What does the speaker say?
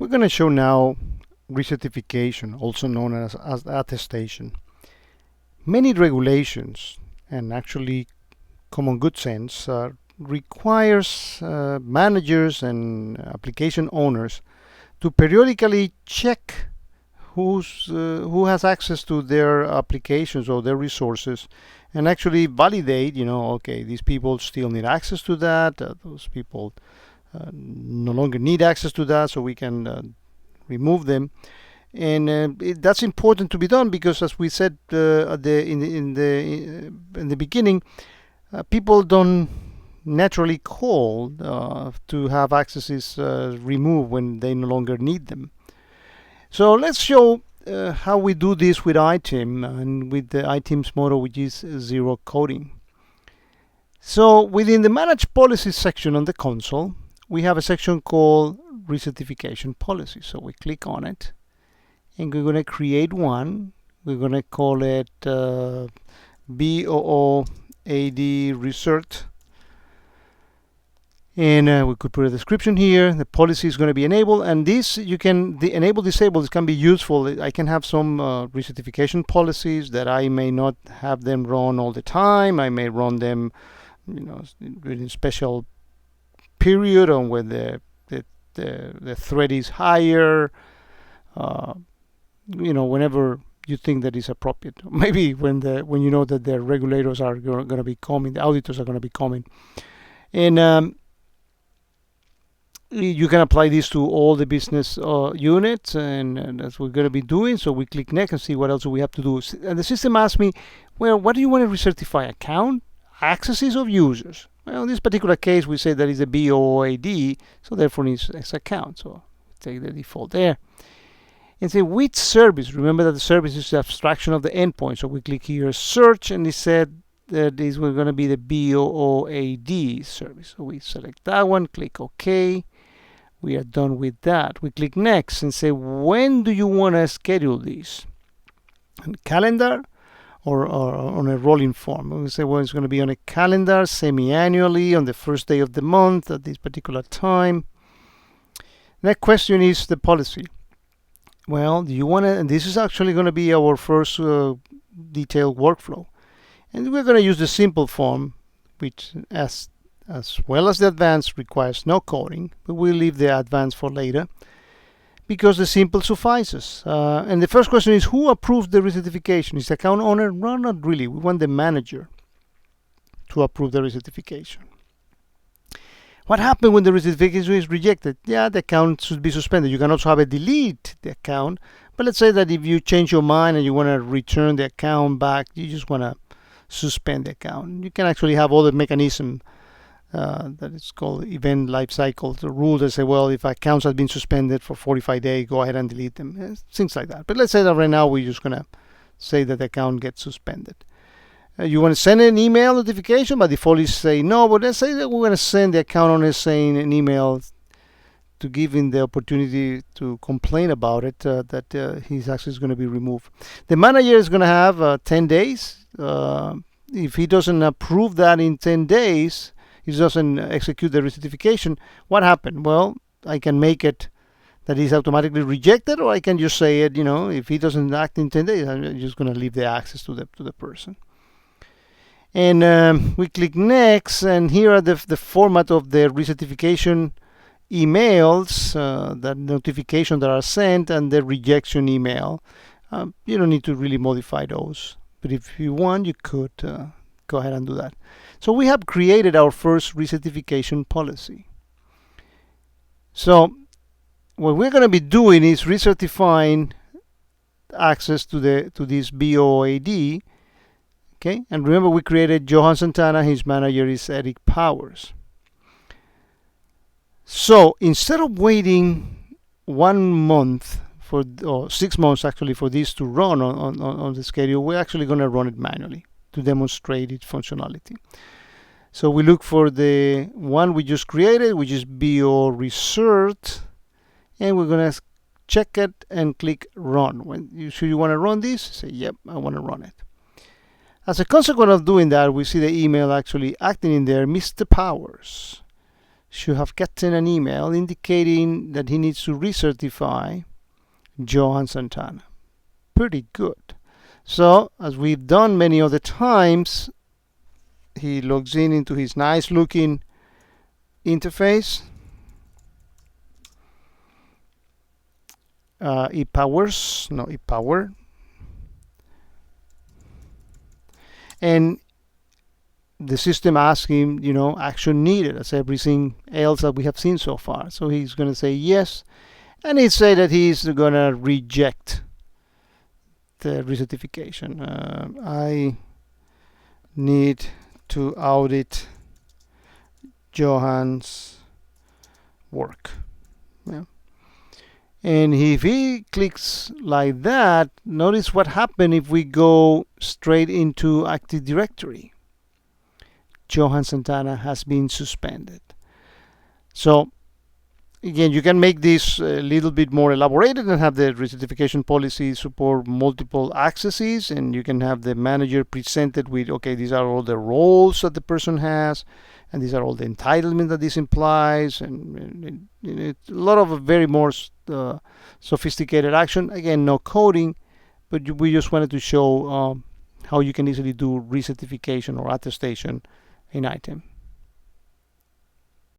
going to show now recertification, also known as attestation. Many regulations, and actually common good sense, requires managers and application owners to periodically check who has access to their applications or their resources, and actually validate, okay, these people still need access to that, those people no longer need access to that, so we can remove them. And that's important to be done because, as we said in the beginning, people don't naturally call to have accesses removed when they no longer need them. So let's show how we do this with ITIM and with the ITIM's motto, which is zero coding. So within the Manage Policies section on the console, we have a section called Recertification Policy. So we click on it, and we're going to create one. We're going to call it BOOAD Recert. And we could put a description here. The policy is going to be enabled, and this you can enable disable. This can be useful. I can have some recertification policies that I may not have them run all the time. I may run them, during a special period on when the threat is higher. Whenever you think that is appropriate. Maybe when you know that the regulators are going to be coming, the auditors are going to be coming, and you can apply this to all the business units, and that's what we're going to be doing. So we click next and see what else we have to do. And the system asks me, well, what do you want to recertify? Account, accesses of users? Well, in this particular case, we say that is a BOAD, so therefore it's account. So take the default there. And say which service. Remember that the service is the abstraction of the endpoint. So we click here, search, and it said that this was going to be the BOAD service. So we select that one, click OK. We are done with that. We click next and say, when do you want to schedule these? On calendar or on a rolling form? We say, well, it's going to be on a calendar, semi-annually, on the first day of the month at this particular time. Next question is the policy. Well, do you want to, and this is actually going to be our first detailed workflow. And we're going to use the simple form, which as well as the advanced requires no coding, but we'll leave the advanced for later because the simple suffices. And the first question is, who approves the recertification? Is the account owner? No, not really. We want the manager to approve the recertification. What happens when the recertification is rejected? Yeah, the account should be suspended. You can also have a delete the account, but let's say that if you change your mind and you want to return the account back, you just want to suspend the account. You can actually have other mechanism that is called event life cycle, the rule that say, well, if accounts have been suspended for 45 days, go ahead and delete them, things like that. But let's say that right now we're just going to say that the account gets suspended. You want to send an email notification? By default, you say no, but let's say that we're going to send the account owner saying an email to give him the opportunity to complain about it, that his access is going to be removed. The manager is going to have 10 days. If he doesn't approve that in 10 days, he doesn't execute the recertification, what happened? Well, I can make it that he's automatically rejected, or I can just say it, if he doesn't act in 10 days, I'm just going to leave the access to the person. And we click next, and here are the format of the recertification emails, the notification that are sent, and the rejection email. You don't need to really modify those, but if you want, you could go ahead and do that. So we have created our first recertification policy. So what we're going to be doing is recertifying access to this BOAD. Okay, and remember we created Johan Santana. His manager is Eric Powers. So instead of waiting 1 month or 6 months actually for this to run on the schedule, we're actually going to run it manually to demonstrate its functionality. So we look for the one we just created, which is BO Recert, and we're going to check it and click run. When you want to run this, say yep, I want to run it. As a consequence of doing that, we see the email actually acting in there, Mr. Powers. should have gotten an email indicating that he needs to recertify Johan Santana. Pretty good. So, as we've done many other times, he logs in into his nice looking interface. ePower. And the system asks him, action needed, as everything else that we have seen so far. So he's going to say yes, and he say that he's going to reject the recertification. I need to audit Johan's work. Yeah. And if he clicks like that, notice what happened if we go straight into Active Directory. Johan Santana has been suspended. So again, you can make this a little bit more elaborated and have the recertification policy support multiple accesses, and you can have the manager presented with, okay, these are all the roles that the person has, and these are all the entitlements that this implies, and it's a lot of very more sophisticated action. Again, no coding, but we just wanted to show how you can easily do recertification or attestation in item.